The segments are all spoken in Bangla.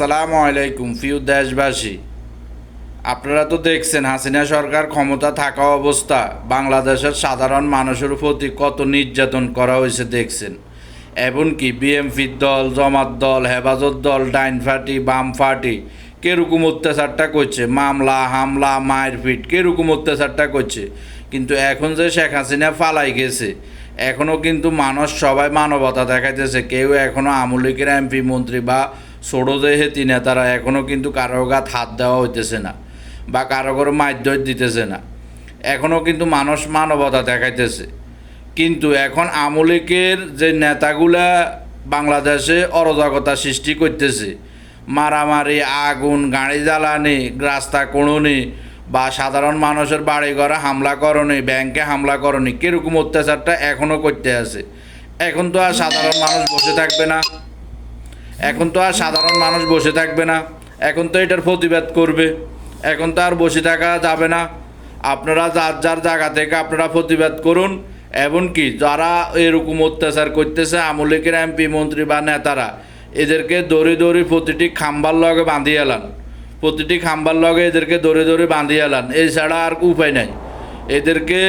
আসসালামু আলাইকুম প্রিয় দেশবাসী। আপনারা তো দেখছেন হাসিনা সরকার ক্ষমতা থাকা অবস্থা বাংলাদেশের সাধারণ মানুষের প্রতি কত নির্যাতন করা হয়েছে দেখছেন। এমনকি বিএনপির দল, জামাত দল, হেফাজত দল, ডাইন পার্টি, বাম পার্টি কিরকম অত্যাচারটা করছে, মামলা হামলা মারপিট কিরকম অত্যাচারটা করছে। কিন্তু এখন যে শেখ হাসিনা পালাই গেছে, এখনও কিন্তু মানুষ সবাই মানবতা দেখাইতেছে। কেউ এখনও আওয়ামী লীগের এমপি মন্ত্রী বা ছোটো যে হেতি নেতারা এখনও কিন্তু কারো গাত হাত দেওয়া হইতেছে না বা কারো করে মারধর দিতেছে না। এখনও কিন্তু মানুষ মানবতা দেখাইতেছে। কিন্তু এখন আওয়ামী লীগের যে নেতাগুলা বাংলাদেশে অরাজকতা সৃষ্টি করতেছে, মারামারি, আগুন, গাড়ি জ্বালানি, রাস্তা কোণনি বা সাধারণ মানুষের বাড়ি ঘরে হামলা করনি, ব্যাংকে হামলা করনি, কীরকম অত্যাচারটা এখনও করতে আছে। এখন তো আর সাধারণ মানুষ বসে থাকবে না, এখন তো আর সাধারণ মানুষ বসে থাকবে না, এখন তো এটার প্রতিবাদ করবে। এখন তো আর বসে থাকা যাবে না। আপনারা যার যার জায়গা থেকে আপনারা প্রতিবাদ করুন। এমনকি যারা এরকম অত্যাচার করতেছে আওয়ামী লীগের এমপি মন্ত্রী বা নেতারা, এদেরকে দড়ি দড়ি প্রতিটি খাম্বার লগে বাঁধিয়ে এলান, প্রতিটি খাম্বার লগে এদেরকে দড়ি দড়ি বাঁধিয়ে এলান। এছাড়া আর উপায় নাই। এদেরকে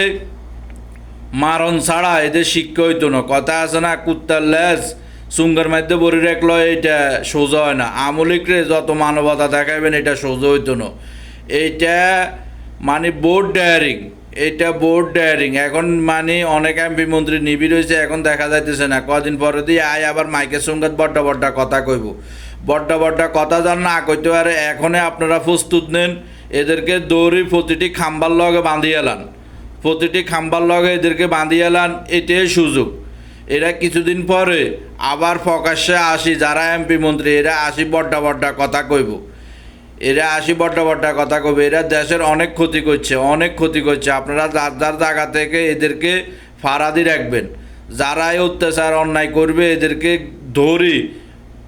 মারণ ছাড়া এদের শিক্ষা হইতো না। কথা আছে না, কুত্তার লেজ চুঙ্গার মধ্যে বড়ি রাখলো, এইটা সোজা হয় না। আওয়ামী লীগরে যত মানবতা দেখাইবেন এটা সোজা হইতো না। এইটা মানে বোর্ড ডায়ারিং, এটা বোর্ড ডায়ারিং। এখন মানে অনেক এমপি মন্ত্রী নিবিড় হয়েছে, এখন দেখা যাইতেছে না। কদিন পরে দিয়ে আবার মাইকের সঙ্গে বড্ডা বড্ডা কথা কইব, বড্ডা বড্ডা কথা যান না কইতে পারে। এখনই আপনারা প্রস্তুত নেন, এদেরকে দৌড়ি প্রতিটি খাম্বার লগে বাঁধিয়ে এলান, প্রতিটি খাম্বার লগে এদেরকে বাঁধিয়ে এলান। এটাই সুযোগ। এরা কিছুদিন পরে আবার প্রকাশ্যে আসি, যারা এমপি মন্ত্রী এরা আসি বড্ডা বড্ডা কথা কইব, এরা আসি বড্ডা বড্ডা কথা কইবে। এরা দেশের অনেক ক্ষতি করছে, অনেক ক্ষতি করছে। আপনারা যার যার জায়গা থেকে এদেরকে ফারাদি রাখবেন। যারা এই অত্যাচার অন্যায় করবে এদেরকে ধরি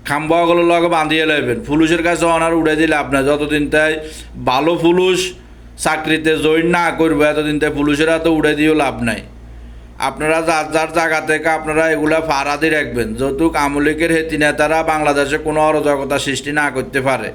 খাম্বাগুলো লগে বাঁধিয়ে লাইবেন। পুলিশের কাছে অনার উড়ে দিলে আপনার যতদিন তাই ভালো পুলিশ চাকরিতে জয়েন না করবে, এতদিন তাই পুলিশের হাতে উড়ে দিয়েও লাভ নাই। আপনারা যার যার জায়গা থেকে আপনারা এগুলা ফারাদি রাখবেন, যৌতুক আওয়ামী লীগের হেতি নেতারা বাংলাদেশে কোনো অরাজকতা সৃষ্টি না করতে পারে।